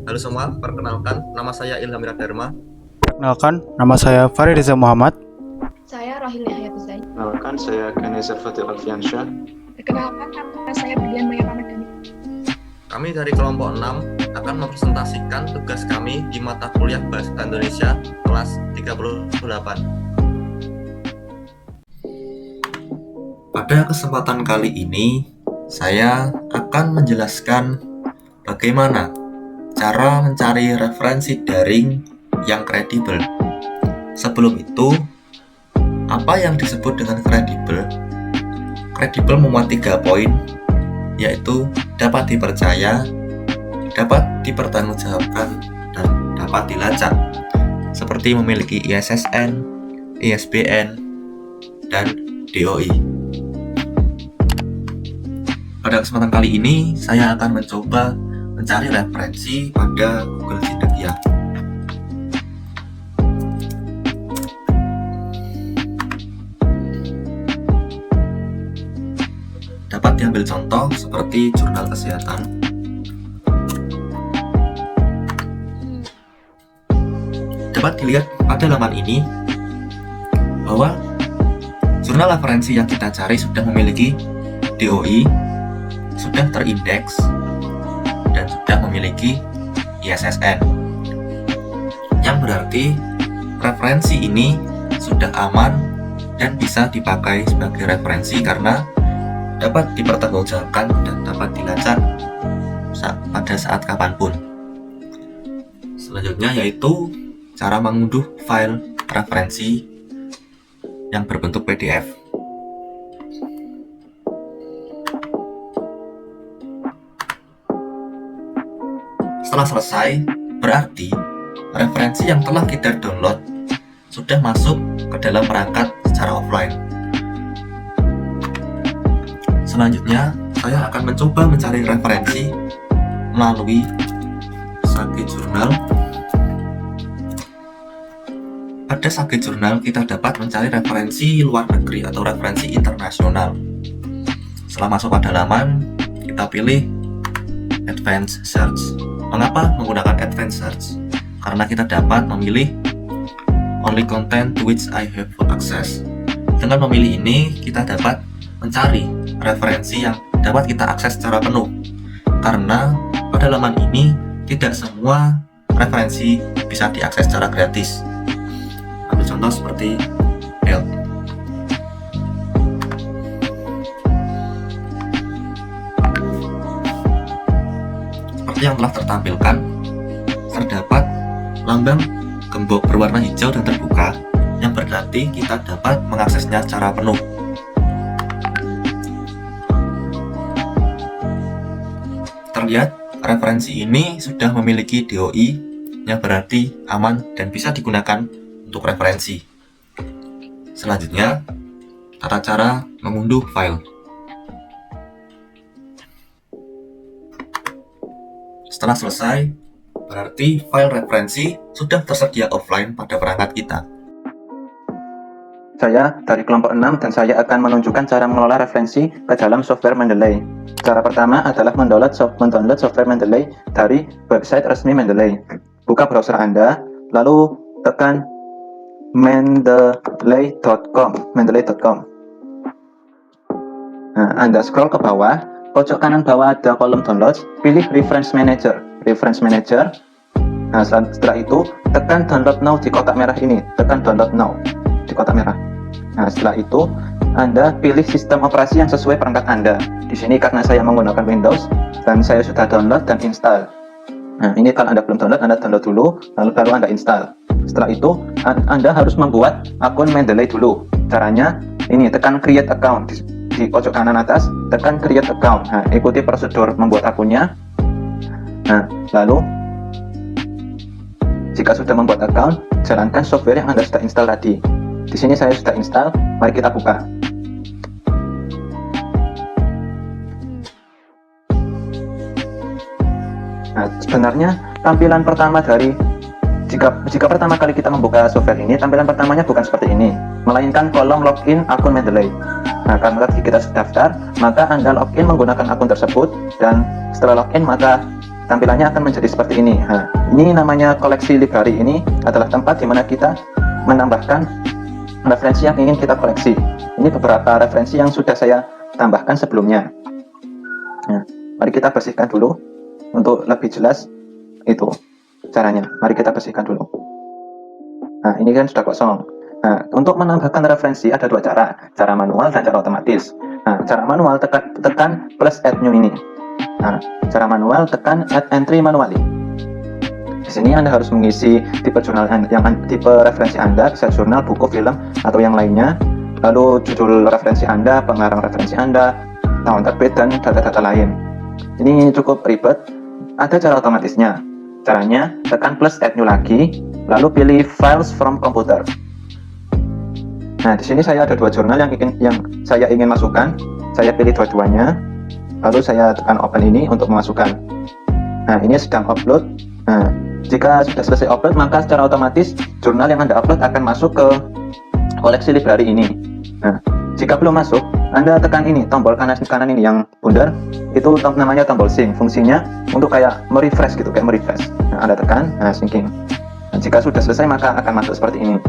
Halo semua, perkenalkan nama saya Ilham Dharma. Perkenalkan, nama saya Farid Reza Muhammad. Saya Rohil Hayatuzain. Perkenalkan, saya Ganezer Fatil Alfiansyah. Perkenalkan, nama saya Berlian Maya Ramadhani. Kami dari kelompok 6 akan mempresentasikan tugas kami di mata kuliah Bahasa Indonesia kelas 38. Pada kesempatan kali ini, saya akan menjelaskan bagaimana cara mencari referensi daring yang kredibel. Sebelum itu, apa yang disebut dengan kredibel? Kredibel memuat 3 poin, yaitu dapat dipercaya, dapat dipertanggungjawabkan, dan dapat dilacak, seperti memiliki ISSN, ISBN, dan DOI. Pada kesempatan kali ini, saya akan mencoba mencari referensi pada Google Sidekia. Dapat diambil contoh seperti jurnal kesehatan. Dapat dilihat pada laman ini bahwa jurnal referensi yang kita cari sudah memiliki DOI, sudah terindeks, dan sudah memiliki ISSN. Yang berarti referensi ini sudah aman dan bisa dipakai sebagai referensi karena dapat dipertanggungjawabkan dan dapat dilacak pada saat kapanpun. Selanjutnya yaitu cara mengunduh file referensi yang berbentuk PDF. Setelah selesai, berarti referensi yang telah kita download sudah masuk ke dalam perangkat secara offline. Selanjutnya, saya akan mencoba mencari referensi melalui Sage Journal. Pada Sage Journal, kita dapat mencari referensi luar negeri atau referensi internasional. Setelah masuk pada laman, kita pilih Advanced Search. Mengapa menggunakan Advanced Search? Karena kita dapat memilih Only Content to which I have full access. Dengan memilih ini, kita dapat mencari referensi yang dapat kita akses secara penuh. Karena pada laman ini, tidak semua referensi bisa diakses secara gratis. Ambil contoh seperti help. Seperti yang telah tertampilkan, terdapat lambang gembok berwarna hijau dan terbuka yang berarti kita dapat mengaksesnya secara penuh. Terlihat referensi ini sudah memiliki DOI yang berarti aman dan bisa digunakan untuk referensi. Selanjutnya, tata cara mengunduh file. Setelah selesai, berarti file referensi sudah tersedia offline pada perangkat kita. Saya dari kelompok 6 dan saya akan menunjukkan cara mengelola referensi ke dalam software Mendeley. Cara pertama adalah mendownload software Mendeley dari website resmi Mendeley. Buka browser Anda, lalu tekan mendeley.com. Nah, Anda scroll ke bawah, pojok kanan bawah ada kolom downloads, pilih Reference Manager. Nah, setelah itu tekan download now di kotak merah ini, tekan download now di kotak merah. Nah, setelah itu Anda pilih sistem operasi yang sesuai perangkat Anda. Di sini karena saya menggunakan Windows dan saya sudah download dan install. Nah, ini kalau Anda belum download, Anda download dulu, lalu baru Anda install. Setelah itu Anda harus membuat akun Mendeley dulu. Caranya ini, tekan create account di pojok kanan atas, tekan create account. Nah, ikuti prosedur membuat akunnya. Nah, lalu jika sudah membuat account, jalankan software yang Anda sudah install tadi. Di sini saya sudah install, mari kita buka. Nah, sebenarnya tampilan pertama dari jika pertama kali kita membuka software ini, tampilan pertamanya bukan seperti ini, melainkan kolom login akun Mendeley. Nah, karena tadi kita sudah daftar, maka Anda login menggunakan akun tersebut, dan setelah login maka tampilannya akan menjadi seperti ini. Nah, ini namanya koleksi library. Ini adalah tempat di mana kita menambahkan referensi yang ingin kita koleksi. Ini beberapa referensi yang sudah saya tambahkan sebelumnya. Nah, mari kita bersihkan dulu untuk lebih jelas itu caranya. Mari kita bersihkan dulu. Nah, ini kan sudah kosong. Nah, untuk menambahkan referensi ada dua cara, cara manual dan cara otomatis. Nah, cara manual tekan plus add new ini. Nah, cara manual tekan add entry manually. Di sini Anda harus mengisi tipe jurnal yang tipe referensi Anda, bisa jurnal, buku, film, atau yang lainnya. Lalu judul referensi Anda, pengarang referensi Anda, tahun terbit, dan data-data lain. Ini cukup ribet. Ada cara otomatisnya. Caranya tekan plus add new lagi, lalu pilih files from computer. Nah, di sini saya ada dua jurnal yang saya ingin masukkan. Saya pilih dua-duanya, lalu saya tekan open ini untuk memasukkan. Nah, ini sedang upload. Nah, jika sudah selesai upload, maka secara otomatis jurnal yang Anda upload akan masuk ke koleksi library ini. Nah, jika belum masuk, Anda tekan ini, tombol kanan ini yang bundar, itu namanya tombol sync. Fungsinya untuk kayak merefresh gitu, kayak merefresh. Nah, Anda tekan, nah syncing. Nah, jika sudah selesai, maka akan masuk seperti ini.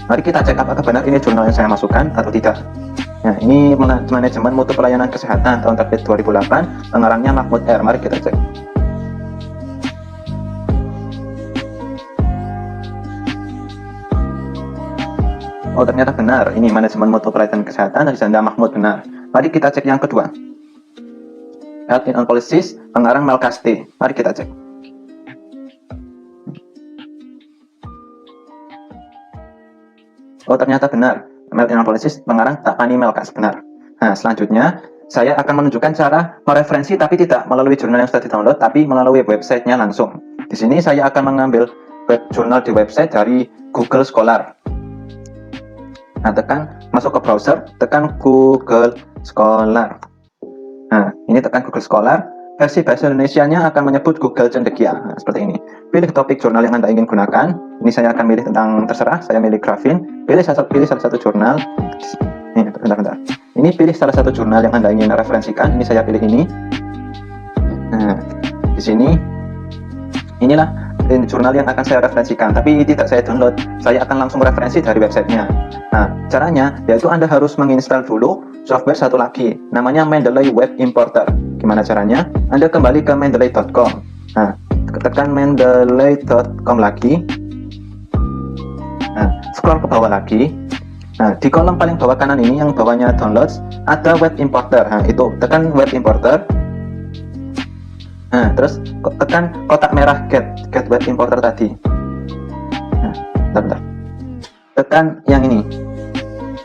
Mari kita cek apakah benar ini jurnal yang saya masukkan atau tidak. Nah, ini manajemen mutu pelayanan kesehatan tahun terbit 2008, pengarangnya Mahmud R. Mari kita cek. Oh, ternyata benar. Ini manajemen mutu pelayanan kesehatan dari Zanda Mahmud, benar. Mari kita cek yang kedua. Health in Policies, pengarang Melkaste. Mari kita cek. Oh, ternyata benar. Health in Policies, pengarang Tapani Melkas, benar. Nah, selanjutnya saya akan menunjukkan cara mereferensi tapi tidak melalui jurnal yang sudah di-download, tapi melalui websitenya langsung. Di sini saya akan mengambil web jurnal di website dari Google Scholar. Nah, tekan masuk ke browser, tekan Google Scholar. Nah, ini tekan Google Scholar. Versi bahasa Indonesianya akan menyebut Google Cendekia. Nah, seperti ini. Pilih topik jurnal yang Anda ingin gunakan. Ini saya akan pilih tentang terserah. Saya milih grafin. Pilih salah satu jurnal. Ini, bentar. Ini pilih salah satu jurnal yang Anda ingin referensikan. Ini saya pilih ini. Nah, di sini inilah jurnal yang akan saya referensikan, tapi tidak saya download. Saya akan langsung referensi dari websitenya. Nah, caranya yaitu Anda harus menginstal dulu software satu lagi, namanya Mendeley Web Importer. Gimana caranya? Anda kembali ke mendeley.com. Nah, tekan mendeley.com lagi. Nah, scroll ke bawah lagi. Nah, di kolom paling bawah kanan ini yang bawahnya downloads, ada Web Importer. Nah, itu tekan Web Importer. Nah, terus tekan kotak merah get Web Importer tadi. Nah, bentar. Tekan yang ini.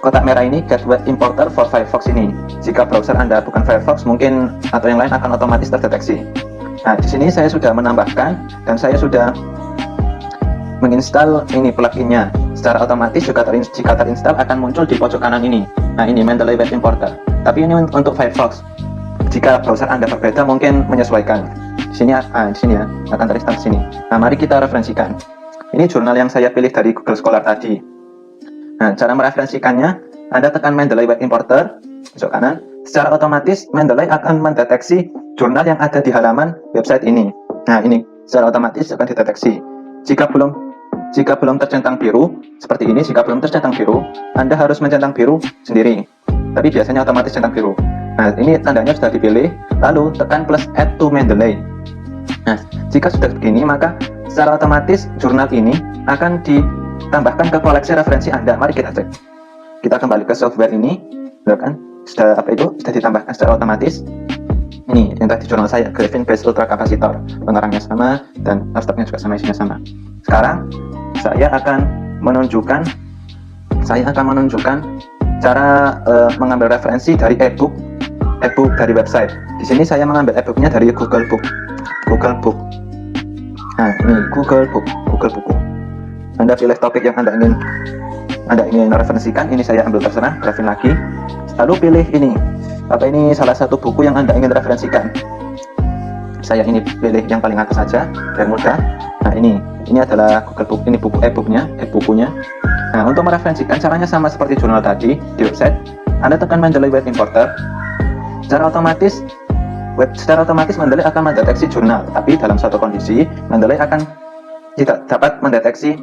Kotak merah ini get Web Importer for Firefox ini. Jika browser Anda bukan Firefox, mungkin atau yang lain akan otomatis terdeteksi. Nah, di sini saya sudah menambahkan dan saya sudah menginstal ini pluginnya. Secara otomatis jika terinstall akan muncul di pojok kanan ini. Nah, ini Mendeley Web Importer. Tapi ini untuk Firefox. Jika browser Anda berbeda, mungkin menyesuaikan. Di sini ya, akan terinstall di sini. Nah, mari kita referensikan. Ini jurnal yang saya pilih dari Google Scholar tadi. Nah, cara mereferensikannya, Anda tekan Mendeley Web Importer, pojok kanan. Secara otomatis, Mendeley akan mendeteksi jurnal yang ada di halaman website ini. Nah, ini secara otomatis akan dideteksi. Jika belum tercentang biru, seperti ini, jika belum tercentang biru, Anda harus mencentang biru sendiri. Tapi biasanya otomatis centang biru. Nah, ini tandanya sudah dipilih, lalu tekan plus add to Mendeley. Nah, jika sudah begini, maka secara otomatis jurnal ini akan ditambahkan ke koleksi referensi Anda. Mari kita cek. Kita kembali ke software ini, kan? Sudah ditambahkan secara otomatis. Ini yang tadi jurnal saya, Graphene Base Ultra Capacitor. Pengarangnya sama dan abstraknya juga sama, isinya sama. Sekarang saya akan menunjukkan cara mengambil referensi dari e-book dari website. Di sini saya mengambil e-booknya dari Google Book. Nah, ini Google Buku. Anda pilih topik yang Anda ingin referensikan. Ini saya ambil terserah, grafin lagi. Lalu pilih ini. Ini salah satu buku yang Anda ingin referensikan. Saya ini pilih yang paling atas saja, biar mudah. Nah, ini adalah Google Book. Ini buku e-bukunya. Nah, untuk mereferensikan caranya sama seperti jurnal tadi di website. Anda tekan Mendeley Web Importer. Secara otomatis Secara otomatis Mendeley akan mendeteksi jurnal, tapi dalam suatu kondisi Mendeley akan tidak dapat mendeteksi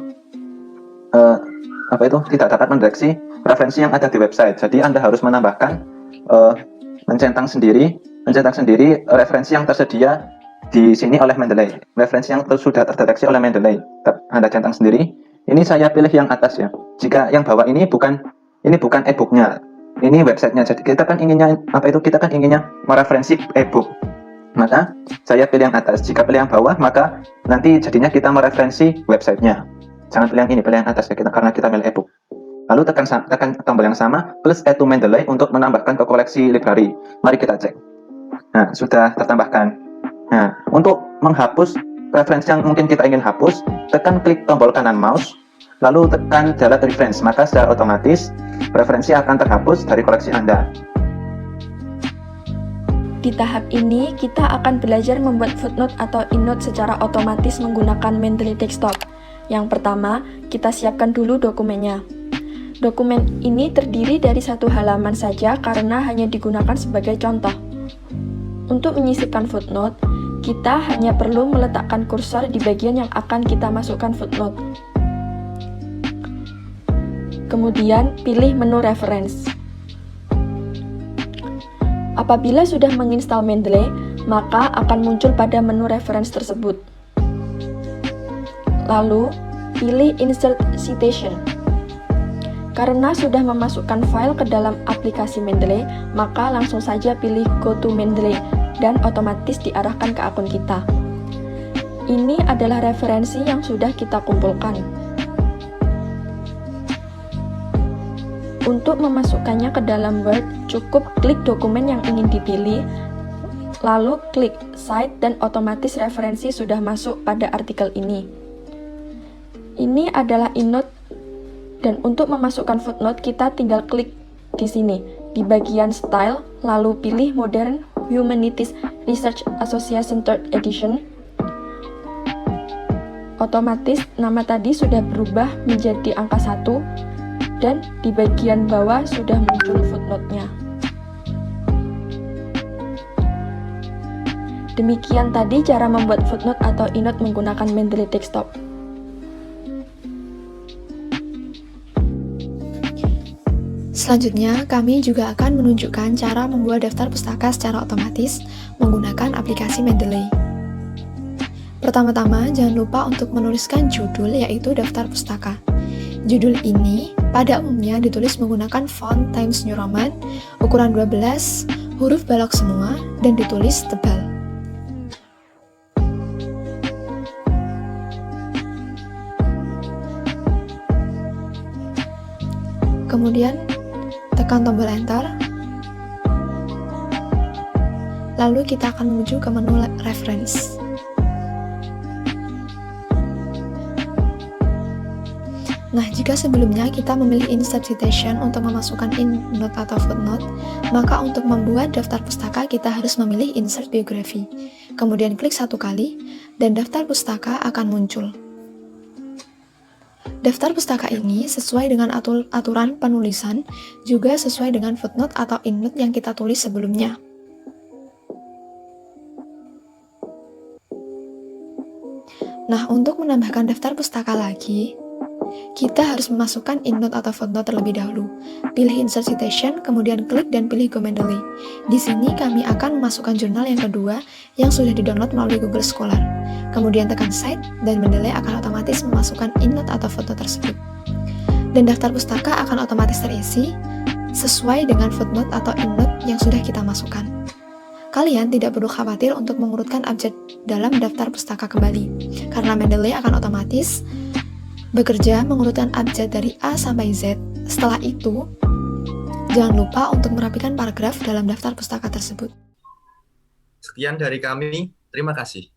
tidak dapat mendeteksi referensi yang ada di website. Jadi Anda harus menambahkan mencetak sendiri referensi yang tersedia di sini oleh Mendeley. Referensi yang sudah terdeteksi oleh Mendeley Anda centang sendiri. Ini saya pilih yang atas ya. Jika yang bawah ini bukan e-booknya, ini websitenya. Jadi kita kan inginnya mereferensi e-book. Maka saya pilih yang atas. Jika pilih yang bawah, maka nanti jadinya kita mereferensi websitenya. Jangan pilih yang ini, pilih yang atas ya, karena kita milih e-book. Lalu tekan tombol yang sama, plus add to Mendeley untuk menambahkan ke koleksi library. Mari kita cek. Nah, sudah tertambahkan. Nah, untuk menghapus referensi yang mungkin kita ingin hapus, tekan klik tombol kanan mouse, lalu tekan delete reference, maka secara otomatis referensi akan terhapus dari koleksi Anda. Di tahap ini, kita akan belajar membuat footnote atau endnote secara otomatis menggunakan Mendeley Desktop. Yang pertama, kita siapkan dulu dokumennya. Dokumen ini terdiri dari 1 halaman saja karena hanya digunakan sebagai contoh. Untuk menyisipkan footnote, kita hanya perlu meletakkan kursor di bagian yang akan kita masukkan footnote. Kemudian, pilih menu reference. Apabila sudah menginstal Mendeley, maka akan muncul pada menu reference tersebut. Lalu, pilih Insert Citation. Karena sudah memasukkan file ke dalam aplikasi Mendeley, maka langsung saja pilih Go to Mendeley dan otomatis diarahkan ke akun kita. Ini adalah referensi yang sudah kita kumpulkan. Untuk memasukkannya ke dalam Word, cukup klik dokumen yang ingin dipilih, lalu klik Cite dan otomatis referensi sudah masuk pada artikel ini. Ini adalah endnote, dan untuk memasukkan footnote kita tinggal klik di sini, di bagian Style, lalu pilih Modern Humanities Research Association 3rd Edition. Otomatis nama tadi sudah berubah menjadi angka 1, dan di bagian bawah sudah muncul footnote-nya. Demikian tadi cara membuat footnote atau endnote menggunakan Mendeley Desktop. Selanjutnya, kami juga akan menunjukkan cara membuat daftar pustaka secara otomatis menggunakan aplikasi Mendeley. Pertama-tama, jangan lupa untuk menuliskan judul, yaitu daftar pustaka. Judul ini pada umumnya ditulis menggunakan font Times New Roman, ukuran 12, huruf balok semua, dan ditulis tebal. Kemudian, tekan tombol Enter, lalu kita akan menuju ke menu Reference. Nah, jika sebelumnya kita memilih Insert Citation untuk memasukkan endnote atau footnote, maka untuk membuat daftar pustaka kita harus memilih Insert Biography. Kemudian klik 1 kali, dan daftar pustaka akan muncul. Daftar pustaka ini sesuai dengan aturan penulisan, juga sesuai dengan footnote atau endnote yang kita tulis sebelumnya. Nah, untuk menambahkan daftar pustaka lagi, kita harus memasukkan endnote atau footnote terlebih dahulu. Pilih Insert Citation, kemudian klik dan pilih Go Mendeley. Di sini kami akan memasukkan jurnal yang kedua yang sudah di-download melalui Google Scholar. Kemudian tekan Cite, dan Mendeley akan otomatis memasukkan endnote atau footnote tersebut. Dan daftar pustaka akan otomatis terisi sesuai dengan footnote atau endnote yang sudah kita masukkan. Kalian tidak perlu khawatir untuk mengurutkan abjad dalam daftar pustaka kembali, karena Mendeley akan otomatis bekerja mengurutkan abjad dari A sampai Z. Setelah itu, jangan lupa untuk merapikan paragraf dalam daftar pustaka tersebut. Sekian dari kami, terima kasih.